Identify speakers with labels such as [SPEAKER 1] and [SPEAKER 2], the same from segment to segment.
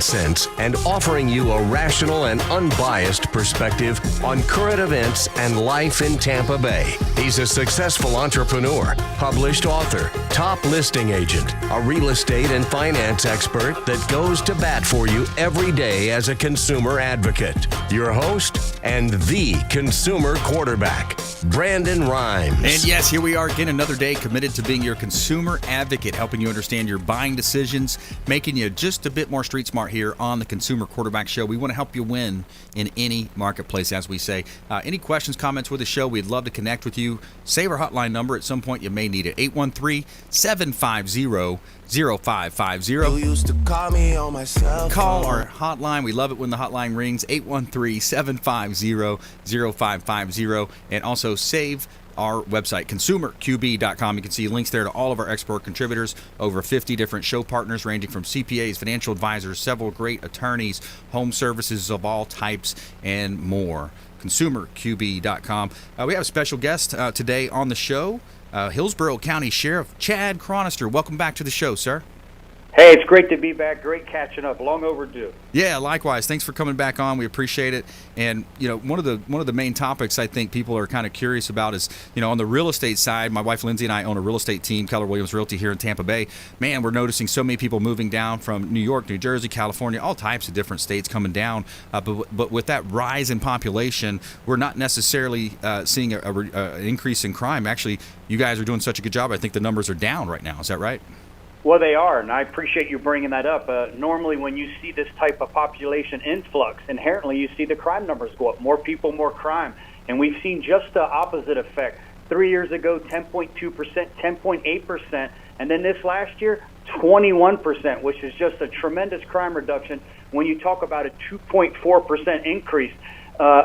[SPEAKER 1] sense and offering you a rational and unbiased perspective on current events and life in Tampa Bay. He's a successful entrepreneur, published author, top listing agent, a real estate and finance expert that goes to bat for you every day as a consumer advocate. Your host and the consumer quarterback, Brandon Rhymes.
[SPEAKER 2] And yes, here we are again, another day committed to being your consumer advocate, helping you understand your buying decisions, making you just a bit more street smart here on the Consumer Quarterback Show. We want to help you win in any marketplace, as we say. Any questions, comments with the show, we'd love to connect with you. Save our hotline number. At some point, you may need it. 813-750-0550.
[SPEAKER 3] You used to call me on my cell phone.
[SPEAKER 2] Call our hotline. We love it when the hotline rings. 813-750-0550. And also save our website, consumerqb.com. You can see links there to all of our expert contributors, over 50 different show partners ranging from CPAs, financial advisors, several great attorneys, home services of all types, and more. consumerqb.com. We have a special guest today on the show, Hillsborough County Sheriff Chad Chronister. Welcome back to the show, sir.
[SPEAKER 4] Hey, it's great to be back. Great catching up. Long overdue.
[SPEAKER 2] Yeah, likewise. Thanks for coming back on. We appreciate it. And you know, one of the main topics I think people are kind of curious about is, you know, on the real estate side. My wife Lindsay and I own a real estate team, Keller Williams Realty, here in Tampa Bay. Man, we're noticing so many people moving down from New York, New Jersey, California, all types of different states coming down. But with that rise in population, we're not necessarily seeing an increase in crime. Actually, you guys are doing such a good job. I think the numbers are down right now. Is that right?
[SPEAKER 4] Well, they are, and I appreciate you bringing that up. Normally, when you see this type of population influx, inherently you see the crime numbers go up. More people, more crime. And we've seen just the opposite effect. 3 years ago, 10.2%, 10.8%, and then this last year, 21%, which is just a tremendous crime reduction when you talk about a 2.4% increase.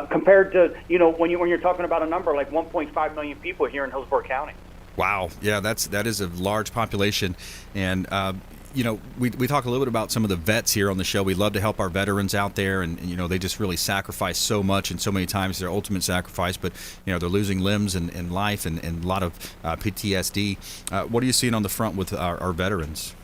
[SPEAKER 4] Compared to, you know, when you're talking about a number like 1.5 million people here in Hillsborough County.
[SPEAKER 2] Wow. Yeah, that is a large population. And, you know, we talk a little bit about some of the vets here on the show. We love to help our veterans out there. And, you know, they just really sacrifice so much and so many times their ultimate sacrifice. But, you know, they're losing limbs and life and a lot of PTSD. What are you seeing on the front with our veterans?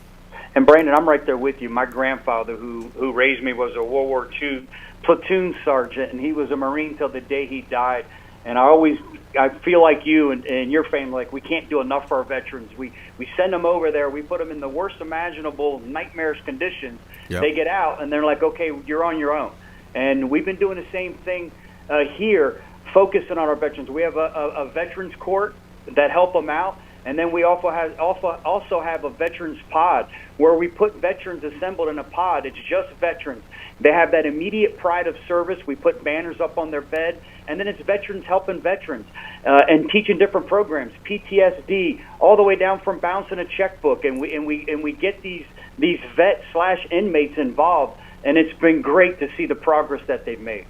[SPEAKER 4] And, Brandon, I'm right there with you. My grandfather, who raised me, was a World War II platoon sergeant, and he was a Marine till the day he died. And I feel like you and your family, like we can't do enough for our veterans. We send them over there. We put them in the worst imaginable nightmarish conditions. Yep. They get out, and they're like, okay, you're on your own. And we've been doing the same thing here, focusing on our veterans. We have a veterans court that help them out. And then we also have a veterans pod where we put veterans assembled in a pod. It's just veterans. They have that immediate pride of service. We put banners up on their bed, and then it's veterans helping veterans and teaching different programs, PTSD, all the way down from bouncing a checkbook. And we get these vet/inmates involved, and it's been great to see the progress that they've made.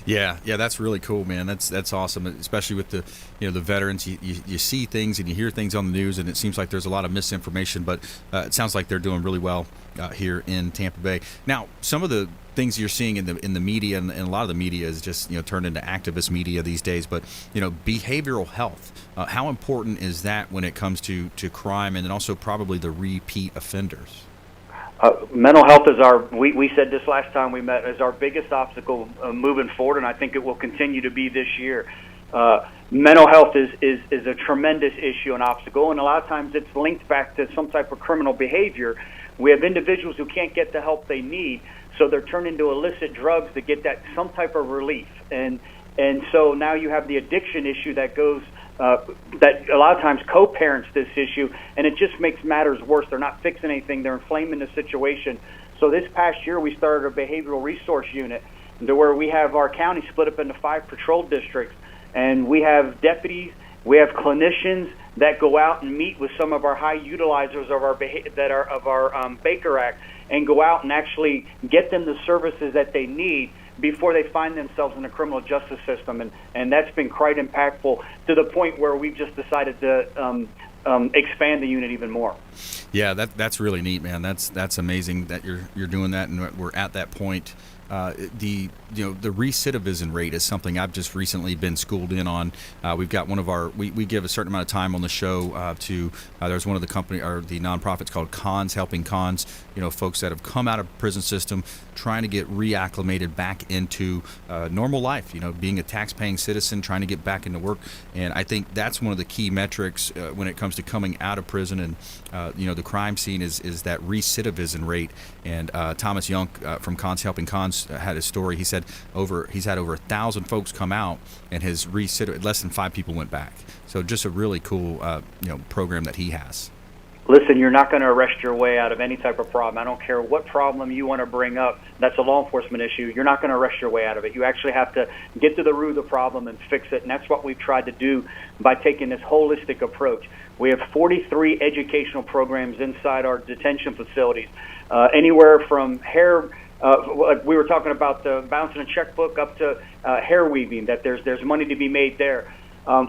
[SPEAKER 2] Yeah, that's really cool, man. That's awesome, especially with the the veterans. You see things and you hear things on the news, and it seems like there's a lot of misinformation, but it sounds like they're doing really well here in Tampa Bay. Now, some of the things you're seeing in the media, and a lot of the media is just turned into activist media these days. But behavioral health, how important is that when it comes to crime, and then also probably the repeat offenders?
[SPEAKER 4] Mental health is we said this last time we met, is our biggest obstacle moving forward, and I think it will continue to be this year. Mental health is a tremendous issue and obstacle, and a lot of times it's linked back to some type of criminal behavior. We have individuals who can't get the help they need, so they're turned into illicit drugs to get that some type of relief. And so now you have the addiction issue that goes that a lot of times co-parents this issue, and it just makes matters worse. They're not fixing anything. They're inflaming the situation. So this past year, we started a behavioral resource unit to where we have our county split up into 5 patrol districts, and we have deputies, we have clinicians that go out and meet with some of our high utilizers of our Baker Act, and go out and actually get them the services that they need before they find themselves in the criminal justice system. And that's been quite impactful, to the point where we've just decided to expand the unit even more.
[SPEAKER 2] Yeah, that's really neat, man. That's amazing that you're doing that, and we're at that point. The recidivism rate is something I've just recently been schooled in on. We've got one of our we give a certain amount of time on the show to there's one of the company or the nonprofits called Cons Helping Cons. Folks that have come out of prison system trying to get reacclimated back into normal life. Being a tax-paying citizen, trying to get back into work, and I think that's one of the key metrics when it comes to coming out of prison and the crime scene is that recidivism rate. And Thomas Young from Cons Helping Cons had a story. He said he's had over 1,000 folks come out, and his less than 5 people went back. So just a really cool program that he has.
[SPEAKER 4] Listen, you're not going to arrest your way out of any type of problem. I don't care what problem you want to bring up. That's a law enforcement issue. You're not going to arrest your way out of it. You actually have to get to the root of the problem and fix it, and that's what we've tried to do by taking this holistic approach. We have 43 educational programs inside our detention facilities, anywhere from hair. We were talking about the bouncing a checkbook up to hair weaving. That there's money to be made there.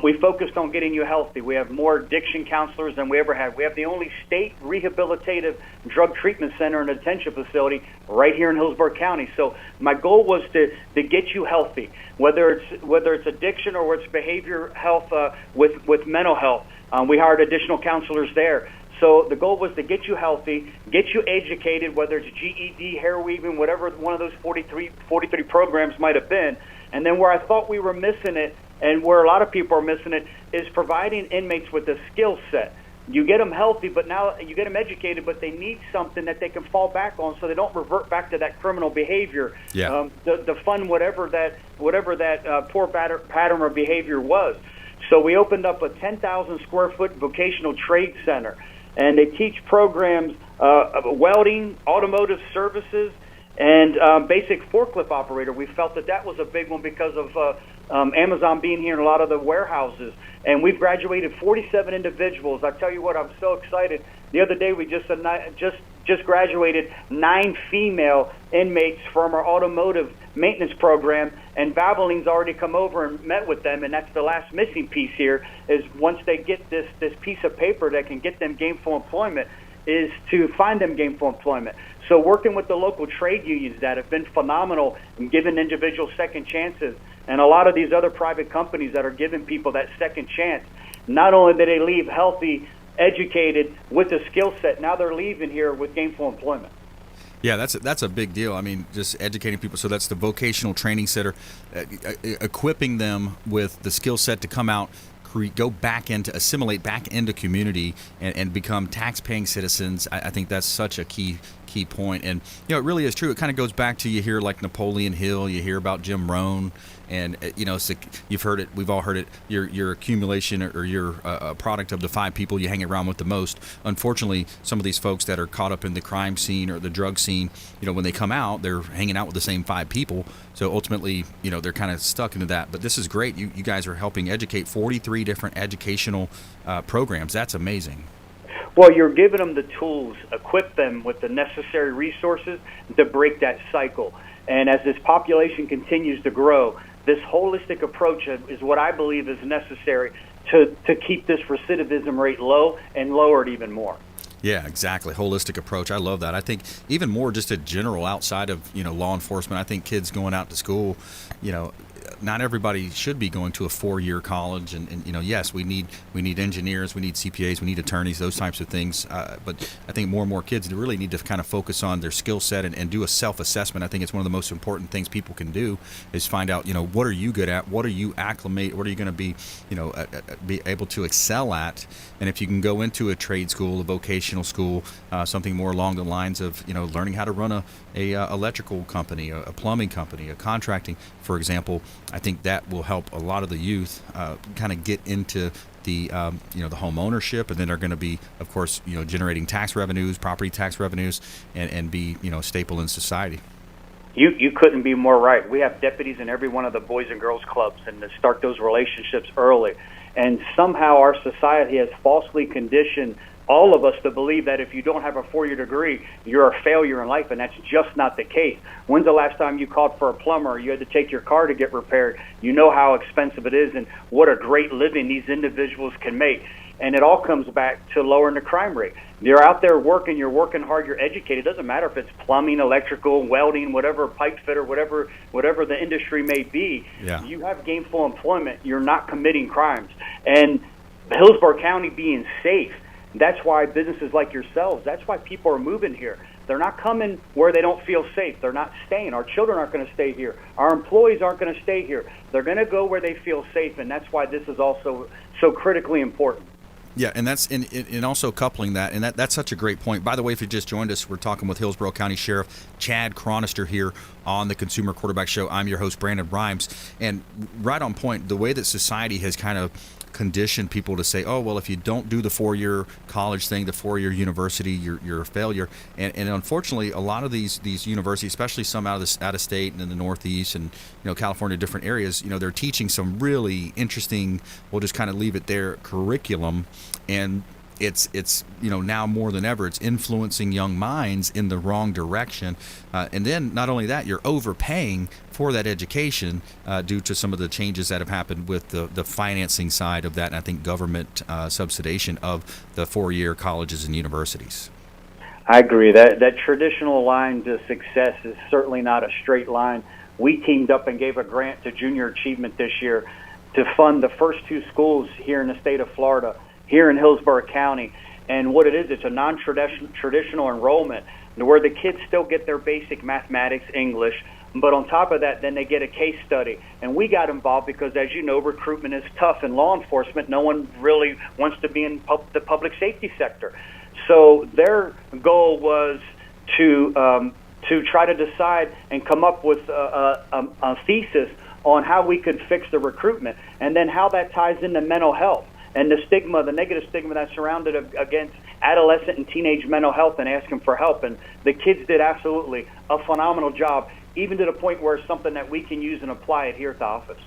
[SPEAKER 4] We focused on getting you healthy. We have more addiction counselors than we ever had. We have the only state rehabilitative drug treatment center and detention facility right here in Hillsborough County. So my goal was to get you healthy, whether it's addiction or it's behavior health with mental health. We hired additional counselors there. So the goal was to get you healthy, get you educated, whether it's GED, hair weaving, whatever one of those 43 programs might have been. And then where I thought we were missing it, and where a lot of people are missing it, is providing inmates with a skill set. You get them healthy, but now you get them educated, but they need something that they can fall back on so they don't revert back to that criminal behavior.
[SPEAKER 2] Yeah.
[SPEAKER 4] The fun, whatever that poor pattern of behavior was. So we opened up a 10,000 square foot vocational trade center, and they teach programs of welding, automotive services, and basic forklift operator. We felt that was a big one because of Amazon being here in a lot of the warehouses. And we've graduated 47 individuals. I tell you what, I'm so excited. The other day we just graduated 9 female inmates from our automotive maintenance program, and Valvoline's already come over and met with them, and that's the last missing piece here, is once they get this piece of paper that can get them gainful employment, is to find them gainful employment. So working with the local trade unions that have been phenomenal in giving individuals second chances, and a lot of these other private companies that are giving people that second chance, not only do they leave healthy, educated, with a skill set, now they're leaving here with gainful employment.
[SPEAKER 2] Yeah, that's a big deal. I mean, just educating people. So that's the vocational training center, equipping them with the skill set to come out, assimilate back into community, and become tax-paying citizens. I think that's such a key point. And it really is true. It kind of goes back to, you hear like Napoleon Hill, you hear about Jim Rohn, and you've heard it. We've all heard it. Your accumulation, or you're a product of the 5 people you hang around with the most. Unfortunately, some of these folks that are caught up in the crime scene or the drug scene, when they come out, they're hanging out with the same 5 people. So ultimately, they're kind of stuck into that. But this is great. You guys are helping educate 43 different educational programs. That's amazing.
[SPEAKER 4] Well, you're giving them the tools, equip them with the necessary resources to break that cycle. And as this population continues to grow, this holistic approach is what I believe is necessary to keep this recidivism rate low and lower it even more.
[SPEAKER 2] Yeah, exactly. Holistic approach. I love that. I think even more just a general outside of, law enforcement. I think kids going out to school, not everybody should be going to a 4-year college, and yes, we need engineers, we need CPAs, we need attorneys, those types of things. But I think more and more kids really need to kind of focus on their skill set and do a self-assessment. I think it's one of the most important things people can do is find out, what are you good at, what are you acclimate, what are you going to be, be able to excel at, and if you can go into a trade school, a vocational school, something more along the lines of learning how to run a electrical company, a plumbing company, a contracting, for example. I think that will help a lot of the youth kind of get into the the home ownership, and then they're going to be, of course, generating tax revenues, property tax revenues, and be a staple in society.
[SPEAKER 4] You couldn't be more right. We have deputies in every one of the Boys and Girls Clubs, and to start those relationships early. And somehow our society has falsely conditioned all of us to believe that if you don't have a 4-year degree, you're a failure in life, and that's just not the case. When's the last time you called for a plumber, or you had to take your car to get repaired? You know how expensive it is and what a great living these individuals can make. And it all comes back to lowering the crime rate. You're out there working, you're working hard, you're educated. It doesn't matter if it's plumbing, electrical, welding, whatever, pipe fitter, whatever the industry may be.
[SPEAKER 2] Yeah.
[SPEAKER 4] You have gainful employment, you're not committing crimes. And Hillsborough County being safe, that's why businesses like yourselves, that's why people are moving here. They're not coming where they don't feel safe. They're not staying. Our children aren't going to stay here. Our employees aren't going to stay here. They're going to go where they feel safe, and that's why this is also so critically important.
[SPEAKER 2] Yeah, and that's and also coupling that, and that's such a great point. By the way, if you just joined us, we're talking with Hillsborough County Sheriff Chad Chronister here on the Consumer Quarterback Show. I'm your host, Brandon Rhymes, and right on point, the way that society has kind of condition people to say, oh, well, if you don't do the 4-year college thing, the 4-year university, you're a failure. And unfortunately, a lot of these universities, especially some out of state and in the Northeast and California, different areas, they're teaching some really interesting, we'll just kind of leave it there, curriculum. And it's now more than ever, it's influencing young minds in the wrong direction. And then not only that, you're overpaying for that education due to some of the changes that have happened with the financing side of that, and I think government subsidization of the 4-year colleges and universities.
[SPEAKER 4] I agree. That traditional line to success is certainly not a straight line. We teamed up and gave a grant to Junior Achievement this year to fund the first 2 schools here in the state of Florida, here in Hillsborough County. And what it is, it's a non-traditional enrollment where the kids still get their basic mathematics, English, but on top of that, then they get a case study. And we got involved because, as you know, recruitment is tough in law enforcement. No one really wants to be in the public safety sector. So their goal was to try to decide and come up with a thesis on how we could fix the recruitment, and then how that ties into mental health and the negative stigma that's surrounded against adolescent and teenage mental health, and asking for help. And the kids did absolutely a phenomenal job, even to the point where it's something that we can use and apply it here at the office.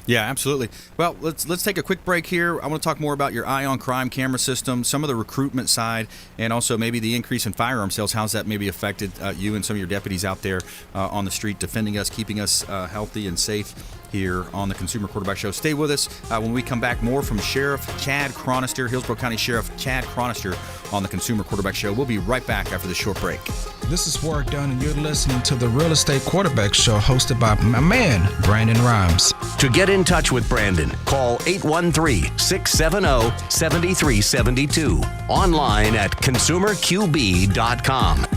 [SPEAKER 2] Yeah, absolutely. Well, let's take a quick break here. I want to talk more about your Eye on Crime camera system, some of the recruitment side, and also maybe the increase in firearm sales. How's that maybe affected you and some of your deputies out there on the street, defending us, keeping us healthy and safe here on the Consumer Quarterback Show. Stay with us. When we come back, more from Sheriff Chad Chronister, Hillsborough County Sheriff Chad Chronister on the Consumer Quarterback Show. We'll be right back after this short break.
[SPEAKER 5] This is Warwick Dunn, and you're listening to the Real Estate Quarterback Show, hosted by my man, Brandon Rhymes.
[SPEAKER 1] To get in touch with Brandon, call 813-670-7372. Online at consumerqb.com.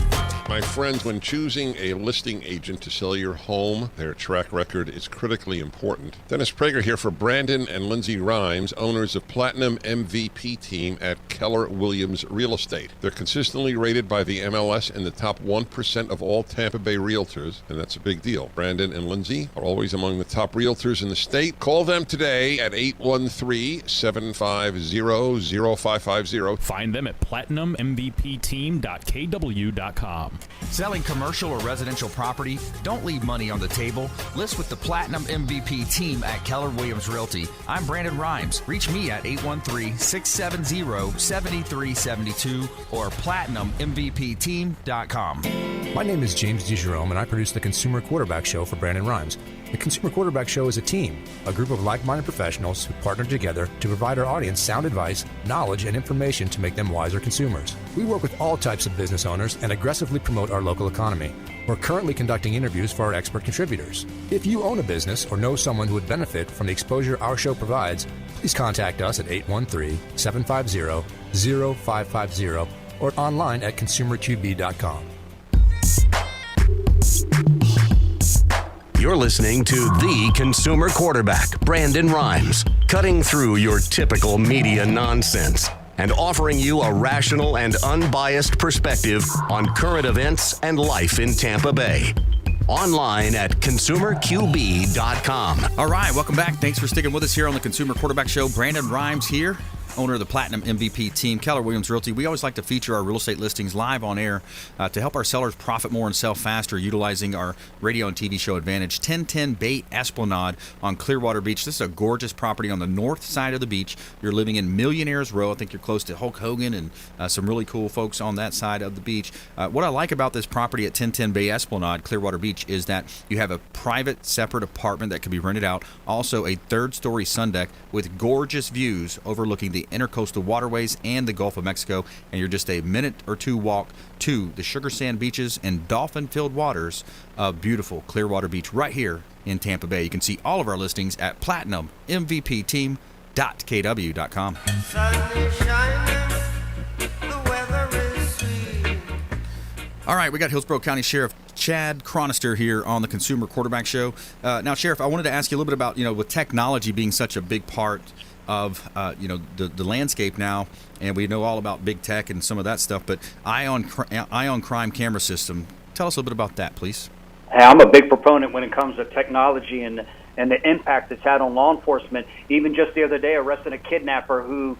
[SPEAKER 6] My friends, when choosing a listing agent to sell your home, their track record is critically important. Dennis Prager here for Brandon and Lindsay Rhymes, owners of Platinum MVP Team at Keller Williams Real Estate. They're consistently rated by the MLS in the top 1% of all Tampa Bay realtors, and that's a big deal. Brandon and Lindsay are always among the top realtors in the state. Call them today at 813-750-0550.
[SPEAKER 7] Find them at platinummvpteam.kw.com.
[SPEAKER 8] Selling commercial or residential property? Don't leave money on the table. List with the Platinum MVP team at Keller Williams Realty. I'm Brandon Rhymes. Reach me at 813-670-7372 or platinummvpteam.com.
[SPEAKER 9] My name is James DeJerome, and I produce the Consumer Quarterback Show for Brandon Rhymes. The Consumer Quarterback Show is a team, a group of like-minded professionals who partner together to provide our audience sound advice, knowledge, and information to make them wiser consumers. We work with all types of business owners and aggressively promote our local economy. We're currently conducting interviews for our expert contributors. If you own a business or know someone who would benefit from the exposure our show provides, please contact us at 813-750-0550 or online at consumerqb.com.
[SPEAKER 1] You're listening to The Consumer Quarterback, Brandon Rhymes, cutting through your typical media nonsense and offering you a rational and unbiased perspective on current events and life in Tampa Bay. Online at consumerqb.com.
[SPEAKER 2] All right, welcome back. Thanks for sticking with us here on the Consumer Quarterback Show. Brandon Rhymes here, owner of the Platinum MVP Team, Keller Williams Realty. We always like to feature our real estate listings live on air to help our sellers profit more and sell faster, utilizing our radio and TV show advantage. 1010 Bay Esplanade on Clearwater Beach. This is a gorgeous property on the north side of the beach. You're living in Millionaires Row. I think you're close to Hulk Hogan and some really cool folks on that side of the beach. What I like about this property at 1010 Bay Esplanade, Clearwater Beach, is that you have a private, separate apartment that can be rented out. Also, a third-story sun deck with gorgeous views overlooking the intercoastal waterways, and the Gulf of Mexico, and you're just a minute or two walk to the sugar sand beaches and dolphin-filled waters of beautiful Clearwater Beach right here in Tampa Bay. You can see all of our listings at platinummvpteam.kw.com. All right, we got Hillsborough County Sheriff Chad Chronister here on the Consumer Quarterback Show. Now, Sheriff, I wanted to ask you a little bit about, with technology being such a big part of, the landscape now, and we know all about big tech and some of that stuff, but Eye on Crime camera system. Tell us a little bit about that, please.
[SPEAKER 4] Hey, I'm a big proponent when it comes to technology and the impact it's had on law enforcement. Even just the other day, arrested a kidnapper who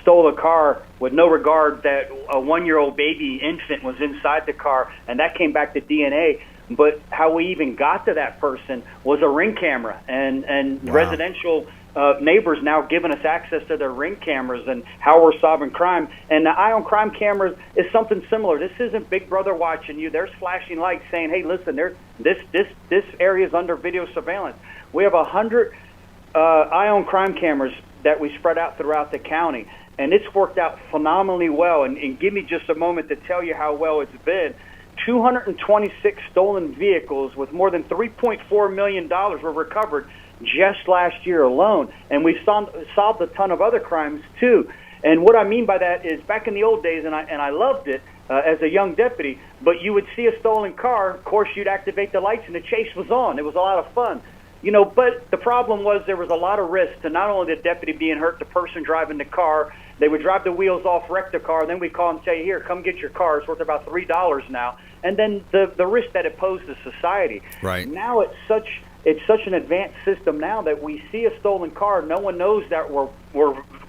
[SPEAKER 4] stole a car with no regard that a 1-year-old baby infant was inside the car, and that came back to DNA. But how we even got to that person was a Ring camera, and wow. Residential neighbors now giving us access to their Ring cameras and how we're solving crime. And the Eye on Crime cameras is something similar. This isn't Big Brother watching you. There's flashing lights saying, hey, listen, this area is under video surveillance. We have 100 Eye on Crime cameras that we spread out throughout the county, and it's worked out phenomenally well. And give me just a moment to tell you how well it's been. 226 stolen vehicles with more than $3.4 million were recovered just last year alone, and we've solved a ton of other crimes too. And what I mean by that is, back in the old days, and I loved it as a young deputy, but you would see a stolen car, of course you'd activate the lights and the chase was on. It was a lot of fun. But the problem was there was a lot of risk to not only the deputy being hurt, the person driving the car. They would drive the wheels off, wreck the car, then we'd call and say, here, come get your car. It's worth about $3 now. And then the risk that it posed to society.
[SPEAKER 2] Right.
[SPEAKER 4] Now it's such an advanced system now that we see a stolen car. No one knows that we're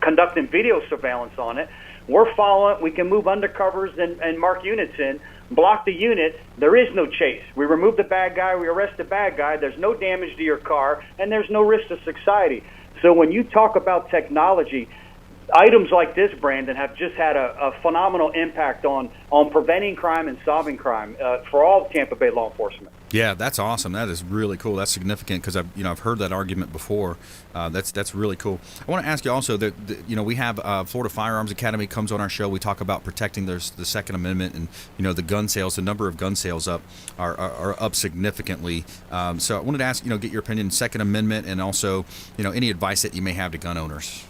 [SPEAKER 4] conducting video surveillance on it. We're following. We can move undercovers and mark units in, block the unit. There is no chase. We remove the bad guy. We arrest the bad guy. There's no damage to your car, and there's no risk to society. So when you talk about technology, items like this, Brandon, have just had a phenomenal impact on preventing crime and solving crime for all Tampa Bay law enforcement.
[SPEAKER 2] Yeah, that's awesome. That is really cool. That's significant because I've heard that argument before. That's really cool. I want to ask you also that we have Florida Firearms Academy comes on our show. We talk about protecting the Second Amendment, and the gun sales. The number of gun sales are up significantly. So I wanted to ask get your opinion, Second Amendment, and also any advice that you may have to gun owners.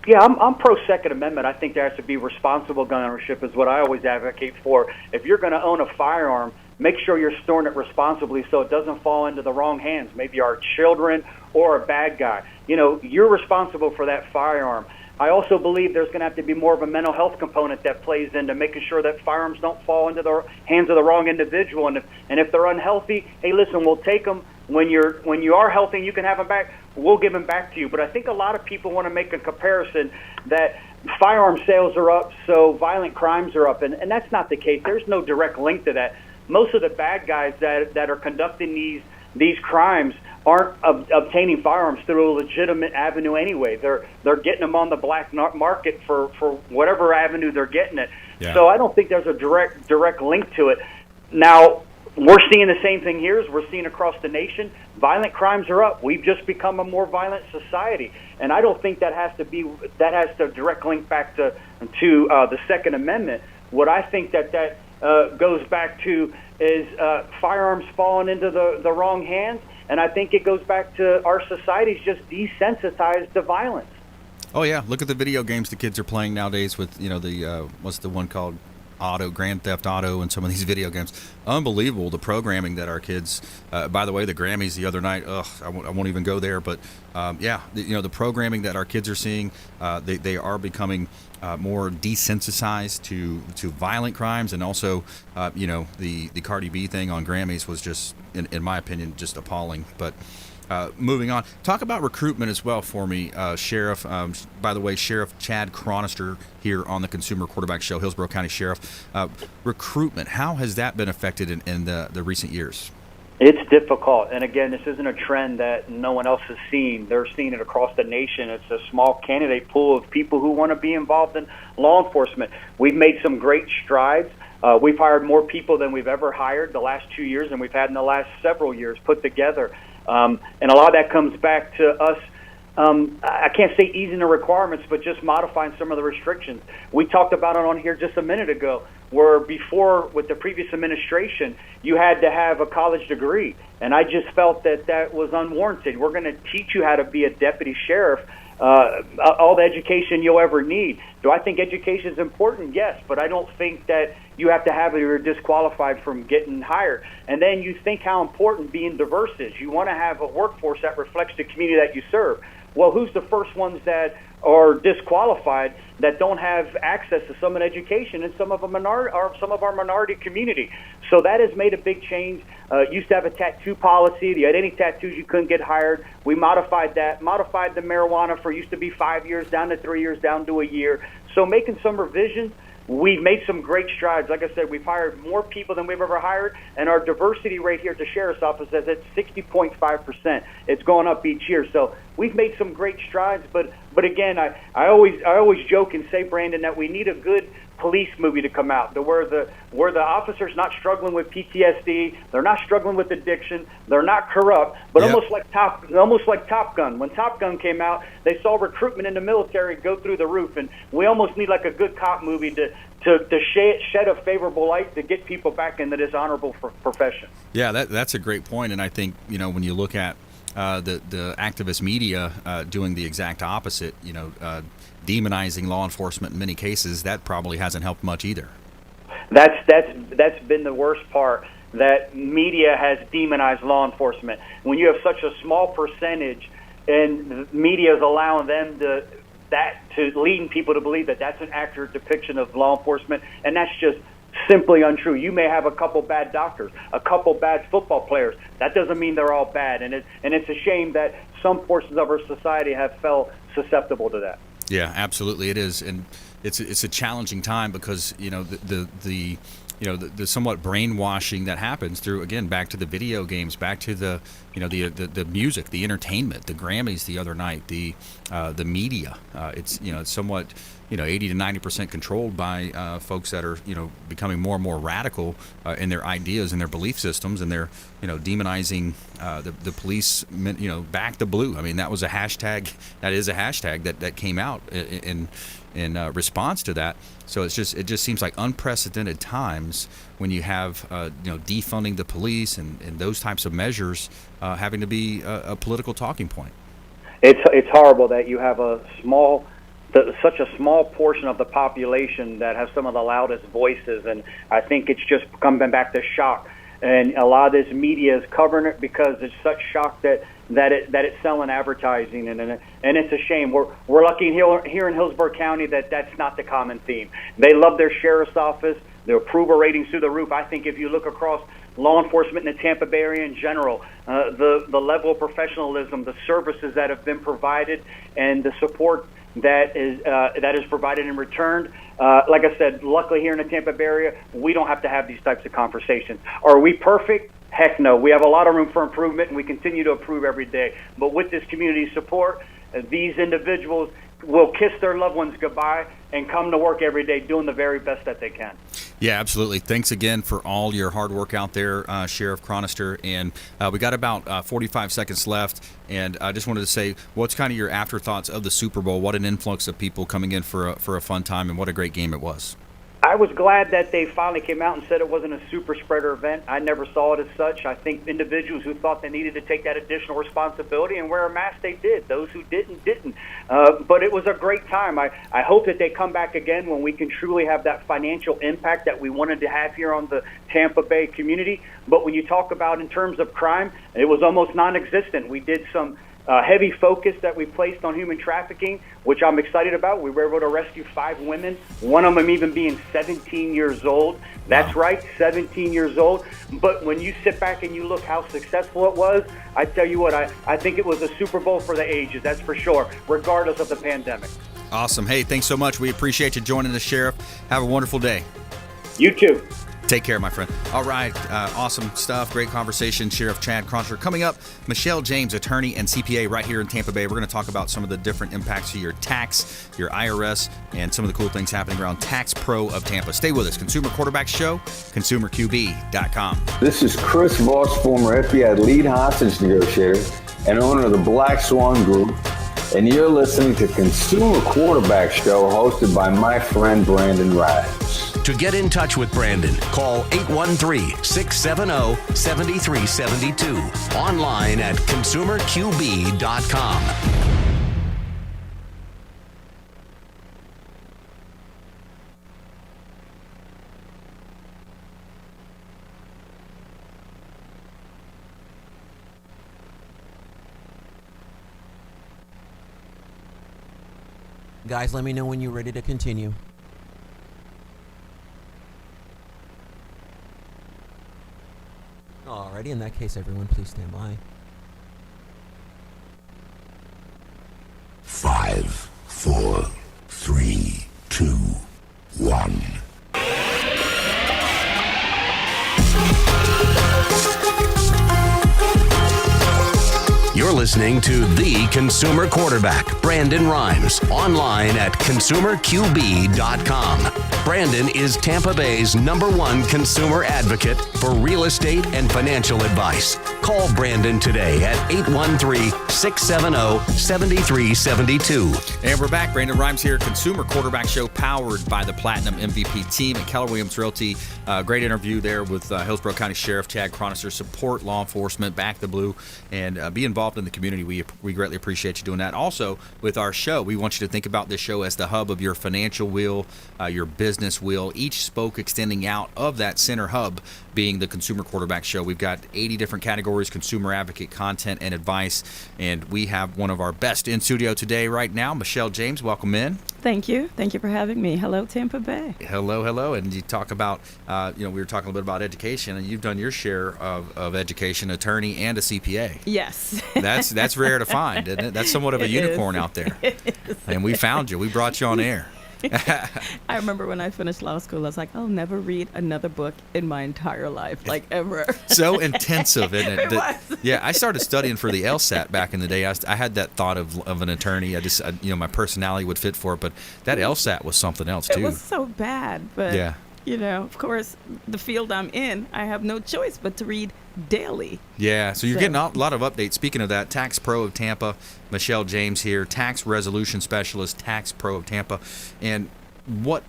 [SPEAKER 4] Yeah, I'm pro Second Amendment. I think there has to be responsible gun ownership is what I always advocate for. If you're going to own a firearm, make sure you're storing it responsibly so it doesn't fall into the wrong hands, maybe our children or a bad guy. You're responsible for that firearm. I also believe there's going to have to be more of a mental health component that plays into making sure that firearms don't fall into the hands of the wrong individual. And if they're unhealthy, hey, listen, we'll take them. When you are healthy and you can have them back, we'll give them back to you. But I think a lot of people want to make a comparison that firearm sales are up, so violent crimes are up, and that's not the case. There's no direct link to that. Most of the bad guys that are conducting these crimes aren't obtaining firearms through a legitimate avenue anyway. They're getting them on the black market for whatever avenue they're getting it. Yeah. So I don't think there's a direct link to it. Now, we're seeing the same thing here as we're seeing across the nation. Violent crimes are up. We've just become a more violent society, and I don't think that has to direct link back to the Second Amendment. What I think that goes back to is firearms falling into the wrong hands, and I think it goes back to our society's just desensitized to violence.
[SPEAKER 2] Oh yeah, look at the video games the kids are playing nowadays with the what's the one called? Grand Theft Auto, and some of these video games. Unbelievable, the programming that our kids, by the way, the Grammys the other night, I won't even go there, but the programming that our kids are seeing, they are becoming more desensitized to violent crimes, and also the Cardi B thing on Grammys was just, in my opinion, just appalling. But moving on, talk about recruitment as well for me, Sheriff. By the way, Sheriff Chad Chronister here on the Consumer Quarterback Show, Hillsborough County Sheriff. Recruitment, how has that been affected in the recent years?
[SPEAKER 4] It's difficult, and again, this isn't a trend that no one else has seen. They're seeing it across the nation. It's a small candidate pool of people who want to be involved in law enforcement. We've made some great strides. We've hired more people than we've ever hired the last 2 years, and we've had in the last several years put together. And a lot of that comes back to us I can't say easing the requirements, but just modifying some of the restrictions. We talked about it on here just a minute ago, where before, with the previous administration, you had to have a college degree. And I just felt that that was unwarranted. We're going to teach you how to be a deputy sheriff, all the education you'll ever need. Do I think education is important? Yes, but I don't think that you have to have it or you're disqualified from getting hired. And then you think how important being diverse is. You want to have a workforce that reflects the community that you serve. Well, who's the first ones that are disqualified that don't have access to some education in some of our minority community? So that has made a big change. Used to have a tattoo policy. If you had any tattoos, you couldn't get hired. We modified that. Modified the marijuana for used to be 5 years down to 3 years down to a year. So making some revisions. We've made some great strides. Like I said, we've hired more people than we've ever hired, and our diversity rate here at the Sheriff's Office is at 60.5%. It's going up each year. So we've made some great strides, but again, I always joke and say, Brandon, that we need a good police movie to come out, where the officer's not struggling with PTSD, they're not struggling with addiction, they're not corrupt, but
[SPEAKER 2] Yep.
[SPEAKER 4] almost like Top Gun. When Top Gun came out, they saw recruitment in the military go through the roof, and we almost need like a good cop movie to shed a favorable light to get people back into this honorable profession.
[SPEAKER 2] Yeah, that's a great point, and I think when you look at the activist media doing the exact opposite, demonizing law enforcement in many cases, that probably hasn't helped much either.
[SPEAKER 4] That's been the worst part, that media has demonized law enforcement. When you have such a small percentage and media is allowing them to leading people to believe that that's an accurate depiction of law enforcement, and that's just simply untrue. You may have a couple bad doctors, a couple bad football players. That doesn't mean they're all bad, and it's a shame that some portions of our society have felt susceptible to that.
[SPEAKER 2] Yeah, absolutely, it is, and it's a challenging time because the somewhat brainwashing that happens through, again, back to the video games, back to the music, the entertainment, the Grammys the other night, the media. It's somewhat 80 to 90% controlled by folks that are becoming more and more radical in their ideas and their belief systems, and they're demonizing the police. Back the blue. I mean, that was a hashtag. That is a hashtag that came out in response to that. So it just seems like unprecedented times when you have defunding the police and those types of measures having to be a political talking point.
[SPEAKER 4] It's horrible that you have such a small portion of the population that has some of the loudest voices, and I think it's just coming back to shock. And a lot of this media is covering it because it's such shock that it's selling advertising, and it's a shame. We're lucky here in Hillsborough County that that's not the common theme. They love their sheriff's office. Their approval ratings through the roof. I think if you look across law enforcement in the Tampa Bay area in general, the level of professionalism, the services that have been provided, and the support that is provided in return. Like I said, luckily here in the Tampa Bay area, we don't have to have these types of conversations. Are we perfect? Heck no. We have a lot of room for improvement, and we continue to improve every day. But with this community support, these individuals will kiss their loved ones goodbye and come to work every day doing the very best that they can.
[SPEAKER 2] Yeah, absolutely. Thanks again for all your hard work out there, Sheriff Chronister. And we got about 45 seconds left. And I just wanted to say, what's kind of your afterthoughts of the Super Bowl? What an influx of people coming in for a fun time, and what a great game it was.
[SPEAKER 4] I was glad that they finally came out and said it wasn't a super spreader event. I never saw it as such. I think individuals who thought they needed to take that additional responsibility and wear a mask, they did. Those who didn't. But it was a great time. I hope that they come back again when we can truly have that financial impact that we wanted to have here on the Tampa Bay community. But when you talk about in terms of crime, it was almost non-existent. We did some heavy focus that we placed on human trafficking, which I'm excited about. We were able to rescue 5 women, one of them even being 17 years old. That's right, 17 years old. But when you sit back and you look how successful it was, I tell you what, I think it was a Super Bowl for the ages, that's for sure, regardless of the pandemic.
[SPEAKER 2] Awesome. Hey, thanks so much. We appreciate you joining us, Sheriff. Have a wonderful day.
[SPEAKER 4] You too.
[SPEAKER 2] Take care, my friend. All right. Awesome stuff. Great conversation. Sheriff Chad Chronsiter. Coming up, Michelle James, attorney and CPA right here in Tampa Bay. We're going to talk about some of the different impacts to your tax, your IRS, and some of the cool things happening around Tax Pro of Tampa. Stay with us. Consumer Quarterback Show, consumerqb.com.
[SPEAKER 7] This is Chris Voss, former FBI lead hostage negotiator and owner of the Black Swan Group. and you're listening to Consumer Quarterback Show hosted by my friend Brandon Rhymes.
[SPEAKER 1] To get in touch with Brandon, call 813-670-7372. Online at consumerqb.com.
[SPEAKER 10] Guys, let me know when you're ready to continue. Alrighty, in that case, everyone, please stand by.
[SPEAKER 11] 5, 4, 3, 2, 1.
[SPEAKER 1] You're listening to The Consumer Quarterback, Brandon Rhymes, online at consumerqb.com. Brandon is Tampa Bay's #1 consumer advocate for real estate and financial advice. Call Brandon today at 813-670-7372.
[SPEAKER 2] And we're back. Brandon Rhymes here, Consumer Quarterback Show, powered by the Platinum MVP team at Keller Williams Realty. Great interview there with Hillsborough County Sheriff Chad Chronister. Support law enforcement, back the blue, and be involved in the community. We greatly appreciate you doing that. Also, with our show, we want you to think about this show as the hub of your financial wheel, your business wheel, each spoke extending out of that center hub being the Consumer Quarterback Show. We've got 80 different categories, consumer advocate, content, and advice, and we have one of our best in studio today right now, Michelle James. Welcome in.
[SPEAKER 12] Thank you. Thank you for having me. Hello, Tampa Bay.
[SPEAKER 2] Hello. And you talk about, we were talking a little bit about education, and you've done your share of education, attorney and a CPA.
[SPEAKER 12] Yes.
[SPEAKER 2] That's rare to find, isn't it? That's somewhat of a unicorn out there.
[SPEAKER 12] It is.
[SPEAKER 2] And we found you. We brought you on air.
[SPEAKER 12] I remember when I finished law school, I was like, I'll never read another book in my entire life, like ever.
[SPEAKER 2] So intensive, isn't it?
[SPEAKER 12] It was.
[SPEAKER 2] Yeah, I started studying for the LSAT back in the day. I had that thought of an attorney. My personality would fit for it, but that LSAT was something else too.
[SPEAKER 12] It was so bad, but
[SPEAKER 2] yeah.
[SPEAKER 12] Of course, the field I'm in, I have no choice but to read daily.
[SPEAKER 2] Yeah, so you're getting a lot of updates. Speaking of that, Tax Pro of Tampa, Michelle James here, Tax Resolution Specialist, Tax Pro of Tampa. And what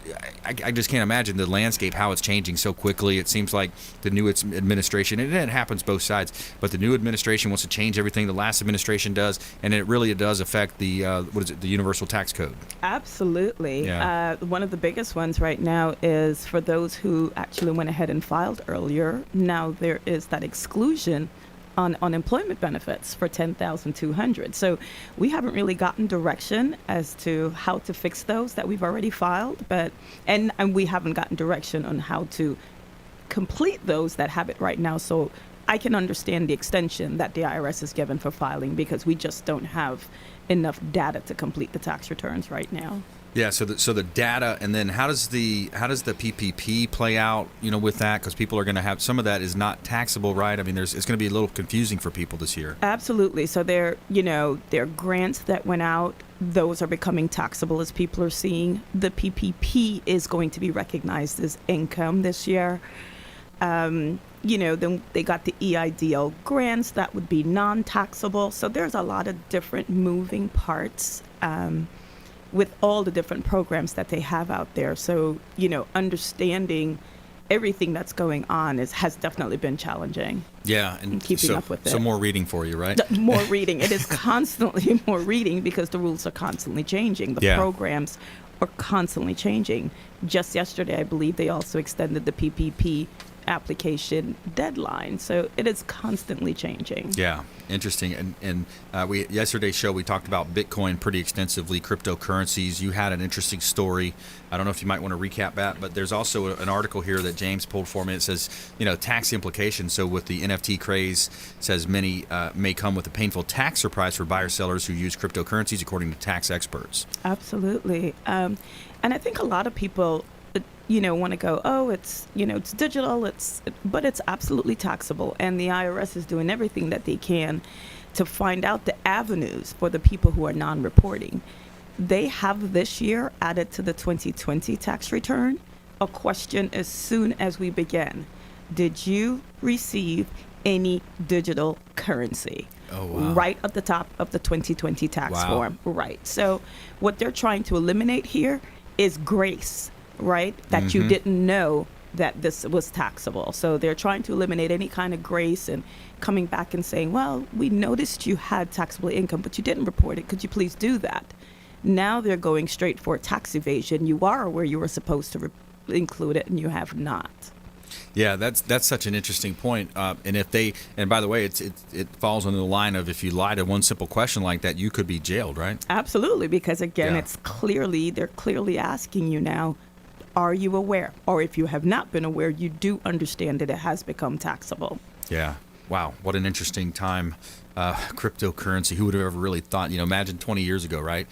[SPEAKER 2] I just can't imagine the landscape, how it's changing so quickly. It seems like the new administration, and it happens both sides, but the new administration wants to change everything the last administration does, and it really does affect the the Universal Tax Code.
[SPEAKER 12] Absolutely.
[SPEAKER 2] Yeah.
[SPEAKER 12] One of the biggest ones right now is for those who actually went ahead and filed earlier. Now there is that exclusion on unemployment benefits for $10,200. So we haven't really gotten direction as to how to fix those that we've already filed, and we haven't gotten direction on how to complete those that have it right now. So I can understand the extension that the IRS is given for filing, because we just don't have enough data to complete the tax returns right now.
[SPEAKER 2] Yeah, so the data, and then how does the PPP play out, with that? Because people are going to have, some of that is not taxable, right? I mean, it's going to be a little confusing for people this year.
[SPEAKER 12] Absolutely. So there are grants that went out. Those are becoming taxable as people are seeing. The PPP is going to be recognized as income this year. Then they got the EIDL grants that would be non-taxable. So there's a lot of different moving parts with all the different programs that they have out there. So, understanding everything that's going on has definitely been challenging.
[SPEAKER 2] Yeah, and
[SPEAKER 12] keeping up with it.
[SPEAKER 2] So more reading for you, right?
[SPEAKER 12] More reading. It is constantly more reading, because the rules are constantly changing. The programs are constantly changing. Just yesterday, I believe they also extended the PPP application deadline. So it is constantly changing.
[SPEAKER 2] Yeah, interesting. And yesterday's show, we talked about Bitcoin pretty extensively, cryptocurrencies. You had an interesting story. I don't know if you might want to recap that, but there's also an article here that James pulled for me. It says, tax implications. So with the NFT craze, says many may come with a painful tax surprise for buyer sellers who use cryptocurrencies, according to tax experts.
[SPEAKER 12] Absolutely. And I think a lot of people want to go, it's digital, but it's absolutely taxable. And the IRS is doing everything that they can to find out the avenues for the people who are non-reporting. They have this year added to the 2020 tax return a question as soon as we begin. Did you receive any digital currency.
[SPEAKER 2] Oh, wow.
[SPEAKER 12] Right at the top of the 2020 tax form. Right. So what they're trying to eliminate here is grace, right? That you didn't know that this was taxable. So they're trying to eliminate any kind of grace and coming back and saying, well, we noticed you had taxable income, but you didn't report it. Could you please do that? Now they're going straight for tax evasion. You are where you were supposed to include it, and you have not.
[SPEAKER 2] Yeah, that's such an interesting point. And by the way, it falls under the line of if you lie to one simple question like that, you could be jailed, right?
[SPEAKER 12] Absolutely, because again, they're clearly asking you now, are you aware? Or if you have not been aware, you do understand that it has become taxable.
[SPEAKER 2] Yeah. Wow, what an interesting time. Cryptocurrency, who would have ever really thought, imagine 20 years ago, right?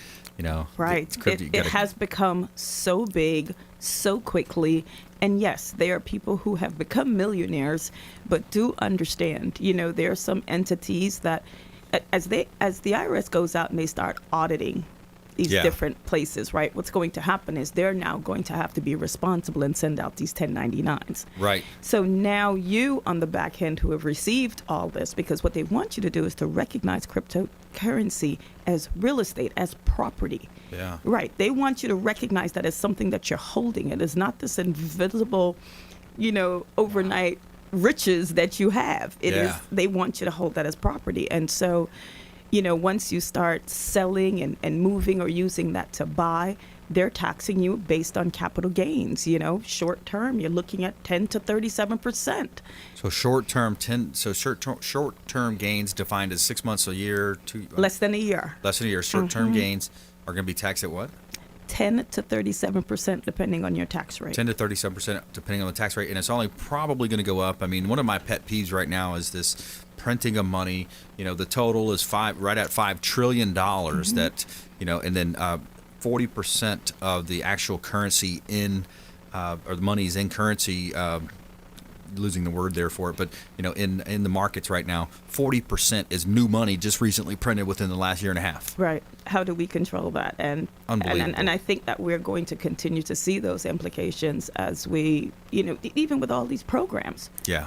[SPEAKER 12] Right. It has become so big, so quickly. And yes, there are people who have become millionaires, but do understand, there are some entities that as the IRS goes out and they start auditing these different places, right? What's going to happen is they're now going to have to be responsible and send out these 1099s.
[SPEAKER 2] Right.
[SPEAKER 12] So now you on the back end who have received all this, because what they want you to do is to recognize cryptocurrency as real estate, as property.
[SPEAKER 2] Yeah.
[SPEAKER 12] Right. They want you to recognize that as something that you're holding. It is not this invisible, overnight riches that you have. It is. They want you to hold that as property. And so, once you start selling and moving or using that to buy, they're taxing you based on capital gains. Short term, you're looking at 10 to 37%.
[SPEAKER 2] So short term gains defined as 6 months, a year,
[SPEAKER 12] less than a year.
[SPEAKER 2] Less than a year. Short term gains are going to be taxed at what?
[SPEAKER 12] 10 to 37% depending on your tax rate.
[SPEAKER 2] 10 to 37% depending on the tax rate, and it's only probably going to go up. I mean, one of my pet peeves right now is this printing of money. The total is right at $5 trillion. That and then 40% of the actual currency or the money's in currency. Losing the word there for it, but in the markets right now, 40% is new money just recently printed within the last year and a half.
[SPEAKER 12] Right. How do we control that? And
[SPEAKER 2] unbelievable.
[SPEAKER 12] And I think that we're going to continue to see those implications as we, even with all these programs.
[SPEAKER 2] Yeah.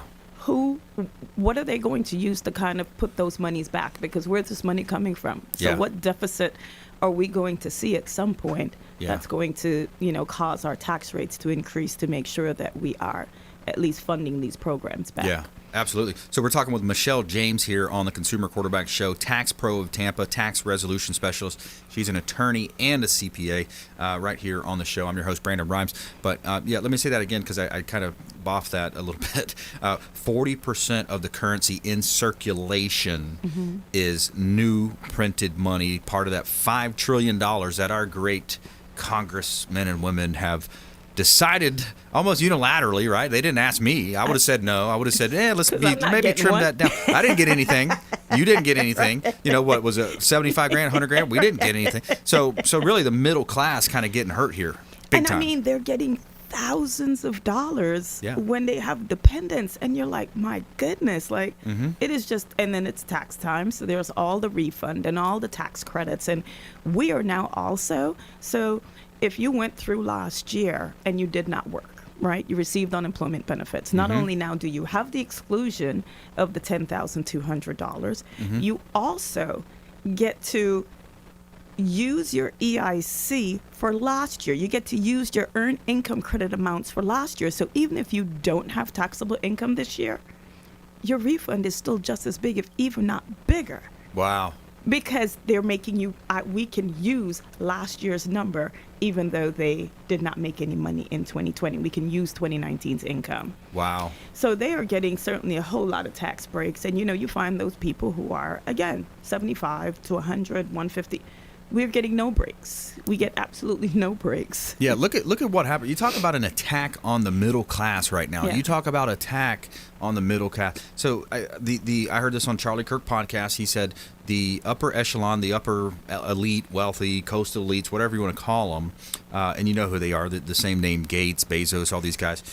[SPEAKER 12] What are they going to use to kind of put those monies back? Because where's this money coming from? So what deficit are we going to see at some point that's going to, cause our tax rates to increase to make sure that we are at least funding these programs back?
[SPEAKER 2] Yeah, absolutely. So we're talking with Michelle James here on the Consumer Quarterback Show, tax pro of Tampa, tax resolution specialist. She's an attorney and a CPA right here on the show. I'm your host, Brandon Rhymes. But let me say that again because I kind of boffed that a little bit. 40% of the currency in circulation is new printed money, part of that $5 trillion that our great congressmen and women have decided almost unilaterally, right? They didn't ask me. I would have said no. I would have said, let's maybe trim that down. I didn't get anything. You didn't get anything. What was it, 75 grand, 100 grand? We didn't get anything. So really the middle class kind of getting hurt here. Big time.
[SPEAKER 12] I mean, they're getting thousands of dollars when they have dependents, and you're like, my goodness, it is just, and then it's tax time, so there's all the refund and all the tax credits, and we are now also, so if you went through last year and you did not work, right, you received unemployment benefits, not only now do you have the exclusion of the $10,200, you also get to use your EIC for last year. You get to use your earned income credit amounts for last year. So even if you don't have taxable income this year, your refund is still just as big, if even not bigger.
[SPEAKER 2] Wow.
[SPEAKER 12] Because they're making you, we can use last year's number, even though they did not make any money in 2020. We can use 2019's income.
[SPEAKER 2] Wow.
[SPEAKER 12] So they are getting certainly a whole lot of tax breaks. And, you find those people who are, again, 75 to 100, 150. We're getting no breaks. We get absolutely no breaks.
[SPEAKER 2] Yeah, look at what happened. You talk about an attack on the middle class right now.
[SPEAKER 12] Yeah.
[SPEAKER 2] You talk about attack on the middle class. So I heard this on Charlie Kirk podcast. He said the upper echelon, the upper elite, wealthy, coastal elites, whatever you want to call them, and you know who they are, the same name, Gates, Bezos, all these guys,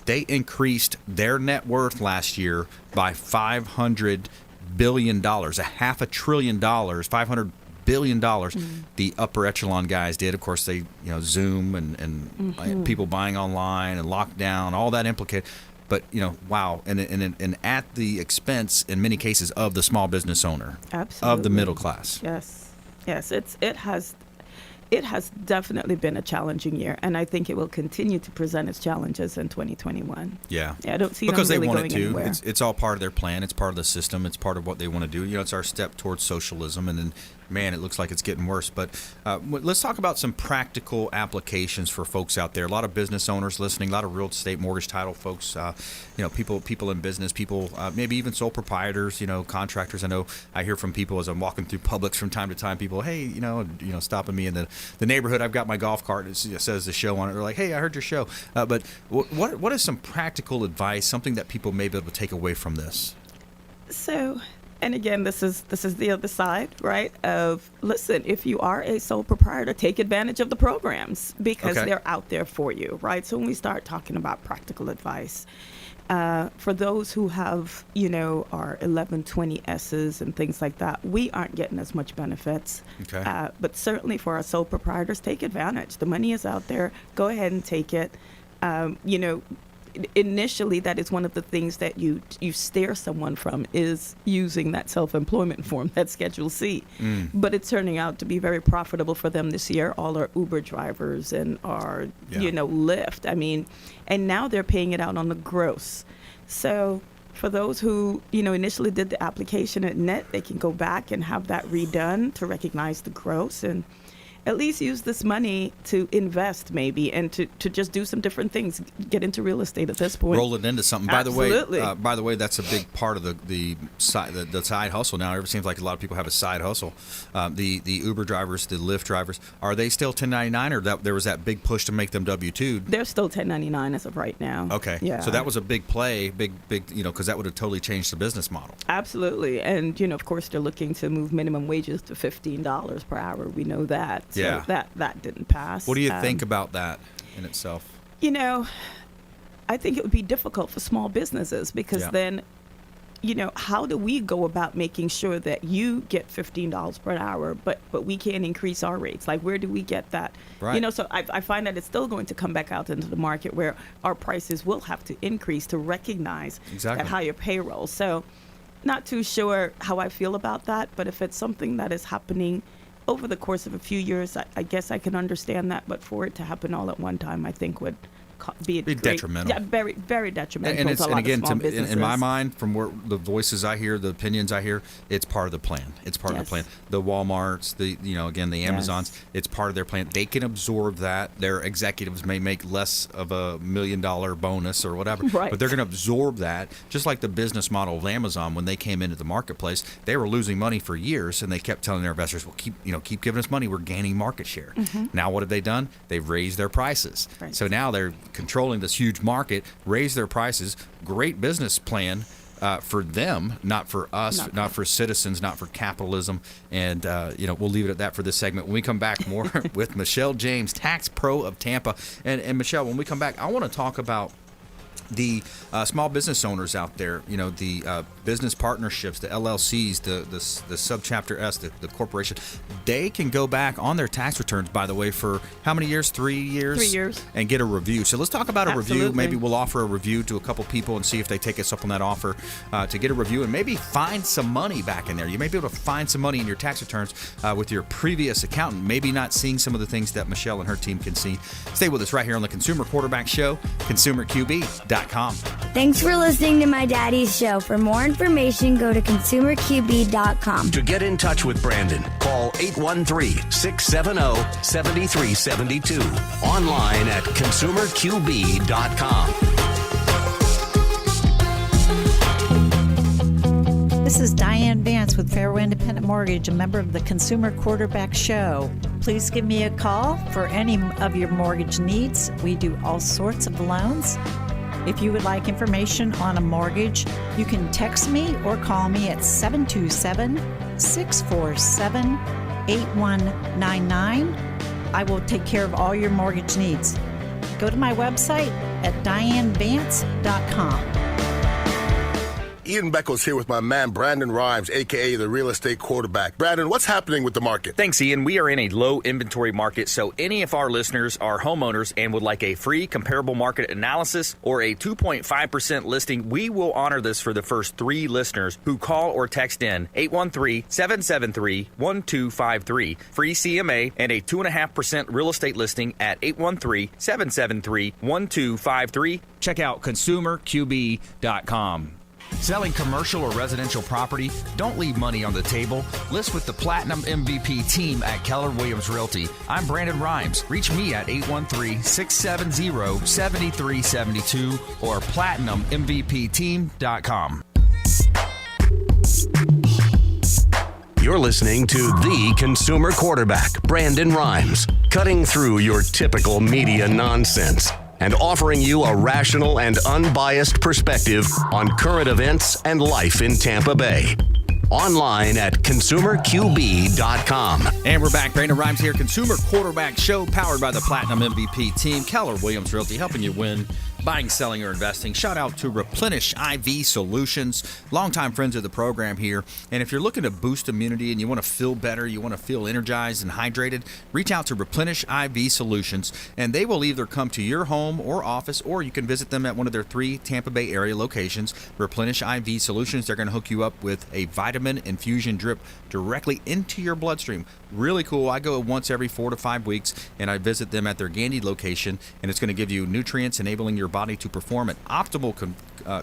[SPEAKER 2] they increased their net worth last year by $500 billion, $500 billion, $500 billion. The upper echelon guys did. Of course, they, Zoom and people buying online and lockdown, all that implicated. but wow, and at the expense in many cases of the small business owner,
[SPEAKER 12] absolutely,
[SPEAKER 2] of the middle class.
[SPEAKER 12] Yes, it has definitely been a challenging year, and I think it will continue to present its challenges in 2021.
[SPEAKER 2] Yeah,
[SPEAKER 12] I don't see
[SPEAKER 2] because
[SPEAKER 12] them really
[SPEAKER 2] they want
[SPEAKER 12] going
[SPEAKER 2] it to.
[SPEAKER 12] anywhere.
[SPEAKER 2] It's all part of their plan. It's part of the system. It's part of what they want to do. It's our step towards socialism, and then, man, it looks like it's getting worse. But let's talk about some practical applications for folks out there. A lot of business owners listening, a lot of real estate, mortgage title folks, people in business, people maybe even sole proprietors, contractors. I know I hear from people as I'm walking through Publix from time to time. People, hey, stopping me in the neighborhood. I've got my golf cart. It says the show on it. They're like, hey, I heard your show. But what is some practical advice? Something that people may be able to take away from this?
[SPEAKER 12] So. And again, this is the other side, right? Of listen, if you are a sole proprietor, take advantage of the programs because they're out there for you, right? So when we start talking about practical advice, for those who have, our 1120Ss and things like that, we aren't getting as much benefits.
[SPEAKER 2] Okay.
[SPEAKER 12] But certainly for our sole proprietors, take advantage. The money is out there. Go ahead and take it. Initially, that is one of the things that you steer someone from is using that self-employment form, that Schedule C. But it's turning out to be very profitable for them this year. All our Uber drivers and our, Lyft. I mean, and now they're paying it out on the gross. So for those who, initially did the application at net, they can go back and have that redone to recognize the gross and at least use this money to invest maybe and to just do some different things, get into real estate at this point.
[SPEAKER 2] Roll it into something.
[SPEAKER 12] Absolutely.
[SPEAKER 2] By the way, that's a big part of the side hustle now. It seems like a lot of people have a side hustle. The Uber drivers, the Lyft drivers, are they still 1099 or there was that big push to make them W-2?
[SPEAKER 12] They're still 1099 as of right now.
[SPEAKER 2] Okay.
[SPEAKER 12] Yeah.
[SPEAKER 2] So that was a big play, big, because that would have totally changed the business model.
[SPEAKER 12] Absolutely. And, of course, they're looking to move minimum wages to $15 per hour. We know that. So
[SPEAKER 2] yeah.
[SPEAKER 12] That didn't pass.
[SPEAKER 2] What do you think about that in itself?
[SPEAKER 12] I think it would be difficult for small businesses because then, how do we go about making sure that you get $15 per hour, but we can't increase our rates? Like, where do we get that?
[SPEAKER 2] Right.
[SPEAKER 12] So I find that it's still going to come back out into the market where our prices will have to increase to recognize that higher payroll. So not too sure how I feel about that, but if it's something that is happening over the course of a few years, I guess I can understand that, but for it to happen all at one time, I think would be
[SPEAKER 2] detrimental.
[SPEAKER 12] Yeah, very, very detrimental.
[SPEAKER 2] And
[SPEAKER 12] to a lot
[SPEAKER 2] again,
[SPEAKER 12] of small businesses.
[SPEAKER 2] in my mind, from where the voices I hear, the opinions I hear, it's part of the plan. It's part of the plan. The Walmarts, the Amazons, it's part of their plan. They can absorb that. Their executives may make less of $1 million bonus or whatever, but they're going to absorb that. Just like the business model of Amazon, when they came into the marketplace, they were losing money for years, and they kept telling their investors, "Well, keep giving us money. We're gaining market share." Now, what have they done? They've raised their prices. So now they're controlling this huge market, raise their prices. Great business plan for them, not for us, not for citizens, not for capitalism. And we'll leave it at that for this segment. When we come back, more with Michelle James, Tax Pro of Tampa. And Michelle, when we come back, I want to talk about the small business owners out there, the business partnerships, the LLCs, the subchapter S, the corporation, they can go back on their tax returns, by the way, for how many years? 3 years?
[SPEAKER 12] 3 years.
[SPEAKER 2] And get a review. So let's talk about a
[SPEAKER 12] Absolutely.
[SPEAKER 2] review. Maybe we'll offer a review to a couple people and see if they take us up on that offer to get a review and maybe find some money back in there. You may be able to find some money in your tax returns with your previous accountant, maybe not seeing some of the things that Michelle and her team can see. Stay with us right here on the Consumer Quarterback Show, consumerqb.com.
[SPEAKER 13] Thanks for listening to my daddy's show. For more information, go to consumerqb.com.
[SPEAKER 1] To get in touch with Brandon, call 813-670-7372. Online at consumerqb.com.
[SPEAKER 14] This is Diane Vance with Fairway Independent Mortgage, a member of the Consumer Quarterback Show. Please give me a call for any of your mortgage needs. We do all sorts of loans. If you would like information on a mortgage, you can text me or call me at 727-647-8199. I will take care of all your mortgage needs. Go to my website at dianevance.com.
[SPEAKER 15] Ian Beckles here with my man Brandon Rhymes, a.k.a. the real estate quarterback. Brandon, what's happening with the market?
[SPEAKER 8] Thanks, Ian. We are in a low inventory market, so any of our listeners are homeowners and would like a free comparable market analysis or a 2.5% listing, we will honor this for the first 3 listeners who call or text in 813-773-1253. Free CMA and a 2.5% real estate listing at 813-773-1253. Check out consumerqb.com. Selling commercial or residential property? Don't leave money on the table. List with the Platinum MVP team at Keller Williams Realty. I'm Brandon Rhymes. Reach me at 813-670-7372 or platinummvpteam.com.
[SPEAKER 1] You're listening to the consumer quarterback, Brandon Rhymes, cutting through your typical media nonsense and offering you a rational and unbiased perspective on current events and life in Tampa Bay. Online at consumerqb.com.
[SPEAKER 2] And we're back. Brandon Rhymes here, Consumer Quarterback Show, powered by the Platinum MVP team, Keller Williams Realty, helping you win buying, selling, or investing. Shout out to Replenish IV Solutions, longtime friends of the program here. And if you're looking to boost immunity and you want to feel better, you want to feel energized and hydrated, reach out to Replenish IV Solutions, and they will either come to your home or office, or you can visit them at one of their 3 Tampa Bay area locations. Replenish IV Solutions, they're going to hook you up with a vitamin infusion drip directly into your bloodstream. Really cool. I go once every 4 to 5 weeks, and I visit them at their Gandy location, and it's going to give you nutrients, enabling your body to perform at optimal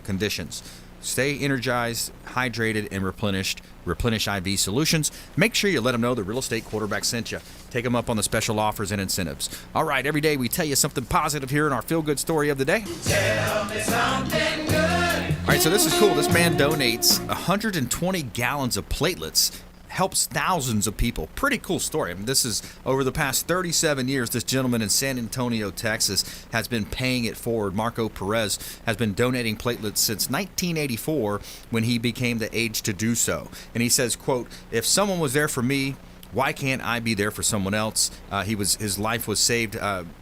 [SPEAKER 2] conditions. Stay energized, hydrated, and replenished. Replenish IV Solutions. Make sure you let them know the real estate quarterback sent you. Take them up on the special offers and incentives. All right, every day we tell you something positive here in our feel-good story of the day.
[SPEAKER 16] Tell me something good.
[SPEAKER 2] All right, so this is cool. This man donates 120 gallons of platelets, helps thousands of people. Pretty cool story. I mean, this is over the past 37 years, this gentleman in San Antonio, Texas, has been paying it forward. Marco Perez has been donating platelets since 1984 when he became the age to do so. And he says, quote, "If someone was there for me, why can't I be there for someone else?" His life was saved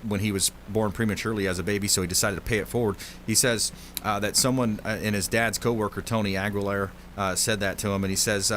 [SPEAKER 2] when he was born prematurely as a baby, so he decided to pay it forward. He says that someone and his dad's coworker, Tony Aguilar, said that to him, and he says,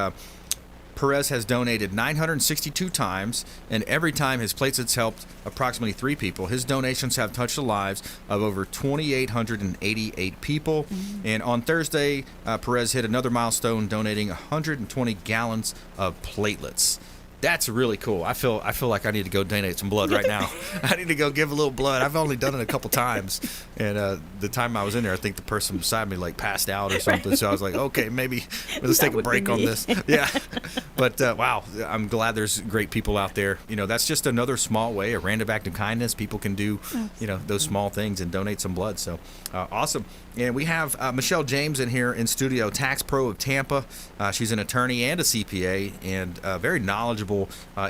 [SPEAKER 2] Perez has donated 962 times, and every time his platelets helped approximately 3 people. His donations have touched the lives of over 2,888 people. Mm-hmm. And on Thursday, Perez hit another milestone, donating 120 gallons of platelets. That's really cool. I feel like I need to go donate some blood right now. I need to go give a little blood. I've only done it a couple times, and the time I was in there, I think the person beside me passed out or something. So I was like, okay, maybe let's take a break on this. Yeah, but wow, I'm glad there's great people out there. That's just another small way, a random act of kindness. People can do, those small things and donate some blood. So awesome. And we have Michelle James in here in studio, Tax Pro of Tampa. She's an attorney and a CPA, and very knowledgeable